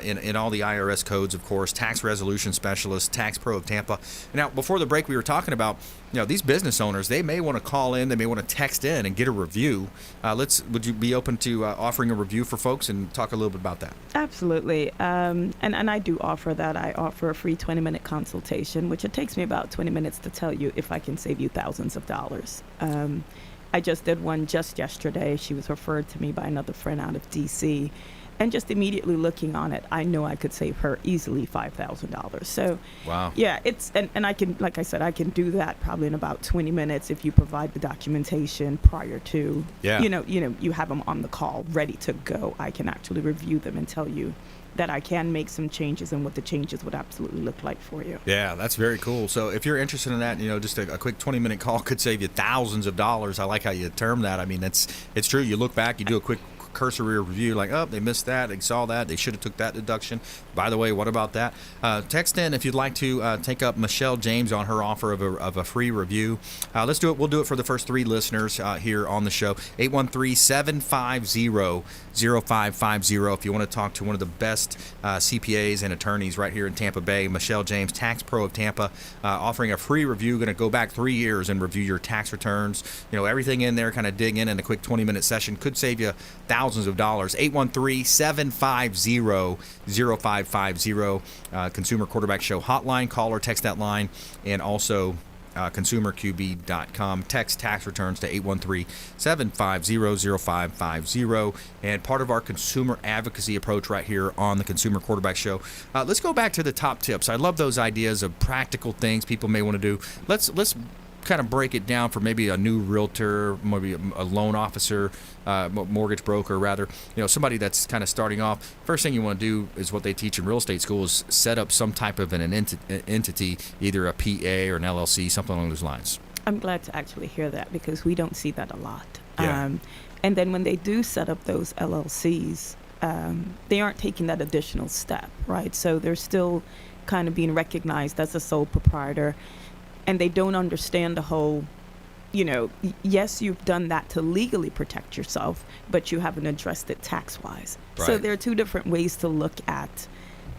[SPEAKER 2] in all the IRS codes, of course. Tax resolution specialist, Tax Pro of Tampa. Now, before the break, we were talking about these business owners. They may want to call in, they may want to text in and get a review. Would you be open to offering a review for folks and talk a little bit about that?
[SPEAKER 12] Absolutely. And I do offer that. I offer a free 20-minute consultation, which it takes me about 20 minutes to tell you if I can save you thousands of dollars. I just did one just yesterday. She was referred to me by another friend out of D.C., and just immediately looking on it, I know I could save her easily $5,000. So,
[SPEAKER 2] wow.
[SPEAKER 12] Yeah, and I can, like I said, I can do that probably in about 20 minutes if you provide the documentation prior to.
[SPEAKER 2] Yeah.
[SPEAKER 12] You have them on the call ready to go. I can actually review them and tell you that I can make some changes and what the changes would absolutely look like for you.
[SPEAKER 2] Yeah, that's very cool. So if you're interested in that, just a quick 20-minute call could save you thousands of dollars. I like how you term that. I mean, it's true. You look back, you do a quick cursory review, like, oh, they missed that, they saw that, they should have took that deduction. By the way, what about that? Text in if you'd like to take up Michelle James on her offer of a free review. Let's do it. We'll do it for the first 3 listeners here on the show. 813-750-0550 if you want to talk to one of the best CPAs and attorneys right here in Tampa Bay. Michelle James, Tax Pro of Tampa, offering a free review. Going to go back 3 years and review your tax returns. Everything in there, kind of dig in a quick 20-minute session. Could save you thousands of dollars. 813-750-0550. Consumer Quarterback Show hotline. Call or text that line. And also consumerqb.com. Text tax returns to 813-750-0550. And part of our consumer advocacy approach right here on the Consumer Quarterback Show. Let's go back to the top tips. I love those ideas of practical things people may want to do. Let's kind of break it down for maybe a new realtor, maybe a loan officer, mortgage broker, rather, somebody that's kind of starting off. First thing you want to do is what they teach in real estate school is set up some type of an entity, either a PA or an LLC, something along those lines.
[SPEAKER 12] I'm glad to actually hear that because we don't see that a lot.
[SPEAKER 2] Yeah.
[SPEAKER 12] And then when they do set up those LLCs, they aren't taking that additional step, right? So they're still kind of being recognized as a sole proprietor. And they don't understand the whole, yes, you've done that to legally protect yourself, but you haven't addressed it tax-wise.
[SPEAKER 2] Right.
[SPEAKER 12] So there are two different ways to look at,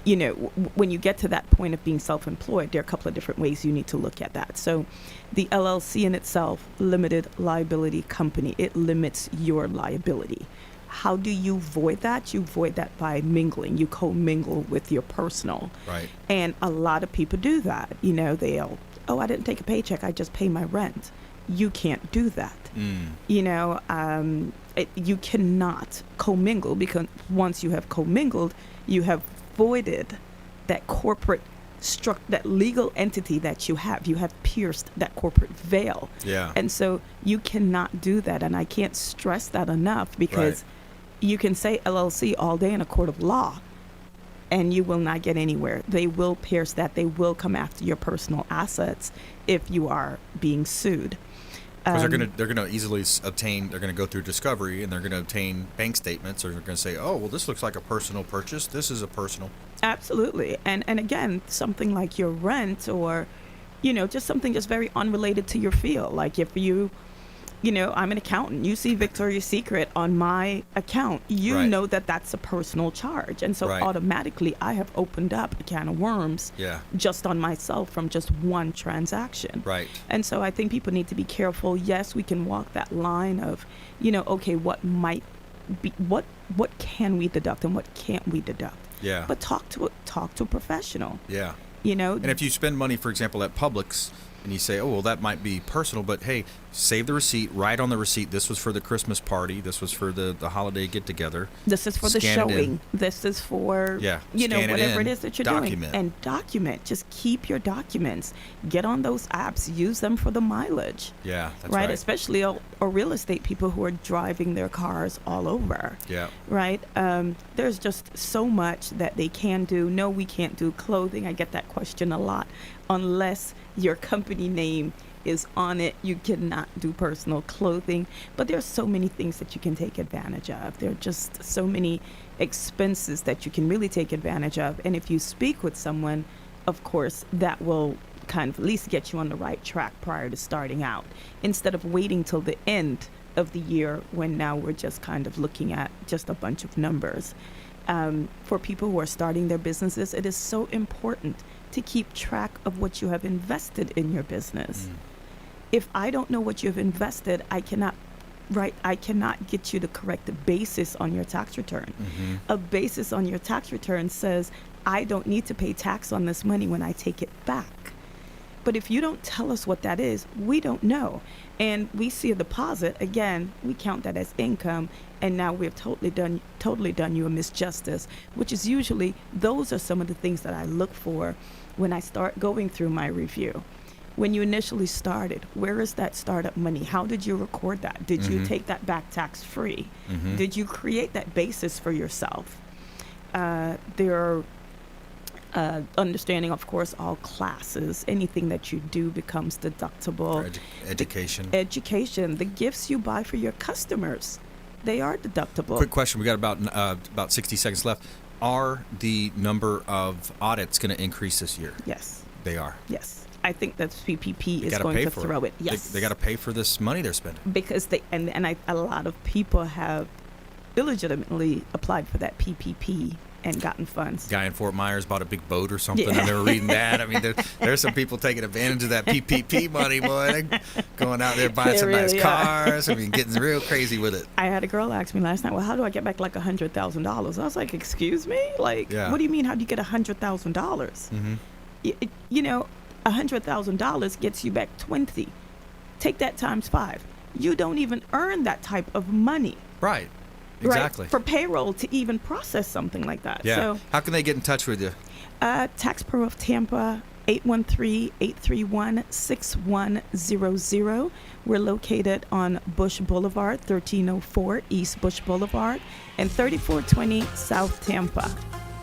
[SPEAKER 12] when you get to that point of being self-employed, there are a couple of different ways you need to look at that. So the LLC in itself, limited liability company, it limits your liability. How do you void that? You void that by mingling. You co-mingle with your personal.
[SPEAKER 2] Right. And
[SPEAKER 12] a lot of people do that. They'll, I didn't take a paycheck, I just pay my rent. You can't do that. You cannot commingle because once you have commingled, you have voided that corporate that legal entity that you have. You have pierced that corporate veil.
[SPEAKER 2] Yeah.
[SPEAKER 12] And so you cannot do that. And I can't stress that enough because you can say LLC all day in a court of law, and you will not get anywhere. They will pierce that. They will come after your personal assets if you are being sued.
[SPEAKER 2] Because they're gonna easily obtain. They're gonna go through discovery and they're gonna obtain bank statements. Or they're gonna say, "Oh, well, this looks like a personal purchase. This is a personal."
[SPEAKER 12] Absolutely, and again, something like your rent, or just something just very unrelated to your field. Like if you. I'm an accountant. You see Victoria's Secret on my account. You know that that's a personal charge. And so automatically I have opened up a can of worms just on myself from just one transaction.
[SPEAKER 2] Right.
[SPEAKER 12] And so I think people need to be careful. Yes, we can walk that line of, okay, what might be, what can we deduct and what can't we deduct?
[SPEAKER 2] Yeah.
[SPEAKER 12] But talk to a professional.
[SPEAKER 2] Yeah.
[SPEAKER 12] And
[SPEAKER 2] if you spend money, for example, at Publix, and you say, oh, well, that might be personal, but hey, save the receipt, write on the receipt, this was for the Christmas party, this was for the holiday get-together.
[SPEAKER 12] This is for the showing. This is for, whatever it is that you're doing. And document. Just keep your documents. Get on those apps. Use them for the mileage.
[SPEAKER 2] Yeah, that's right.
[SPEAKER 12] Especially or real estate people who are driving their cars all over.
[SPEAKER 2] Yeah.
[SPEAKER 12] Right? There's just so much that they can do. No, we can't do clothing. I get that question a lot. Unless your company name is on it, you cannot do personal clothing. But there's so many things that you can take advantage of. There are just so many expenses that you can really take advantage of. And if you speak with someone, of course, that will kind of at least get you on the right track prior to starting out, instead of waiting till the end of the year when now we're just kind of looking at just a bunch of numbers. For people who are starting their businesses, it is so important to keep track of what you have invested in your business. If I don't know what you've invested, I cannot get you the correct basis on your tax return. A basis on your tax return says, I don't need to pay tax on this money when I take it back. But if you don't tell us what that is, we don't know. And we see a deposit, again, we count that as income, and now we've totally done you a misjustice, which is usually, those are some of the things that I look for when I start going through my review. When you initially started, where is that startup money? How did you record that? Did you take that back tax-free? Did you create that basis for yourself? There are understanding, of course, all classes. Anything that you do becomes deductible.
[SPEAKER 2] Education.
[SPEAKER 12] Education. The gifts you buy for your customers, they are deductible.
[SPEAKER 2] Quick question. We got about 60 seconds left. Are the number of audits going to increase this year?
[SPEAKER 12] Yes.
[SPEAKER 2] They are?
[SPEAKER 12] Yes. I think that PPP is going to throw it. Yes.
[SPEAKER 2] They got to pay for this money they're spending.
[SPEAKER 12] Because a lot of people have illegitimately applied for that PPP and gotten funds.
[SPEAKER 2] Guy in Fort Myers bought a big boat or something. I remember reading that. I mean, there's some people taking advantage of that PPP money, boy. They're going out there buying some nice cars. I mean, getting real crazy with it.
[SPEAKER 12] I had a girl ask me last night, well, how do I get back like $100,000? I was like, excuse me? Like, what do you mean, how do you get $100,000? $100,000 gets you back 20. Take that times 5. You don't even earn that type of money.
[SPEAKER 2] Right. Exactly.
[SPEAKER 12] Right? For payroll to even process something like that.
[SPEAKER 2] Yeah.
[SPEAKER 12] So,
[SPEAKER 2] how can they get in touch with you?
[SPEAKER 12] Tax Pro of Tampa, 813-831-6100. We're located on Bush Boulevard, 1304 East Bush Boulevard, and 3420 South Tampa.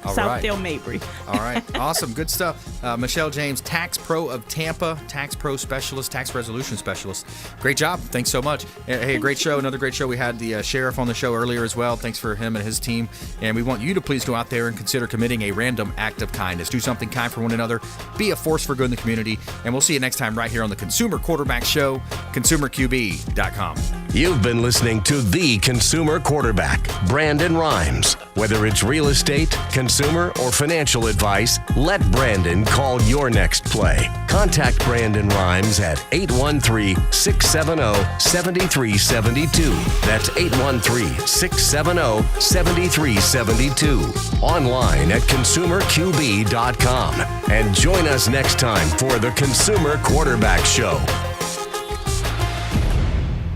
[SPEAKER 2] All right.
[SPEAKER 12] Southdale Mabry.
[SPEAKER 2] All right. Awesome. Good stuff. Michelle James, Tax Pro of Tampa, Tax Pro Specialist, Tax Resolution Specialist. Great job. Thanks so much. Hey, great show. Another great show. We had the sheriff on the show earlier as well. Thanks for him and his team. And we want you to please go out there and consider committing a random act of kindness. Do something kind for one another. Be a force for good in the community. And we'll see you next time right here on the Consumer Quarterback Show, consumerqb.com.
[SPEAKER 1] You've been listening to The Consumer Quarterback, Brandon Rhymes. Whether it's real estate, consumer, or financial advice, let Brandon call your next play. Contact Brandon Rhymes at 813-670-7372. That's 813-670-7372. Online at consumerqb.com. And join us next time for the Consumer Quarterback Show.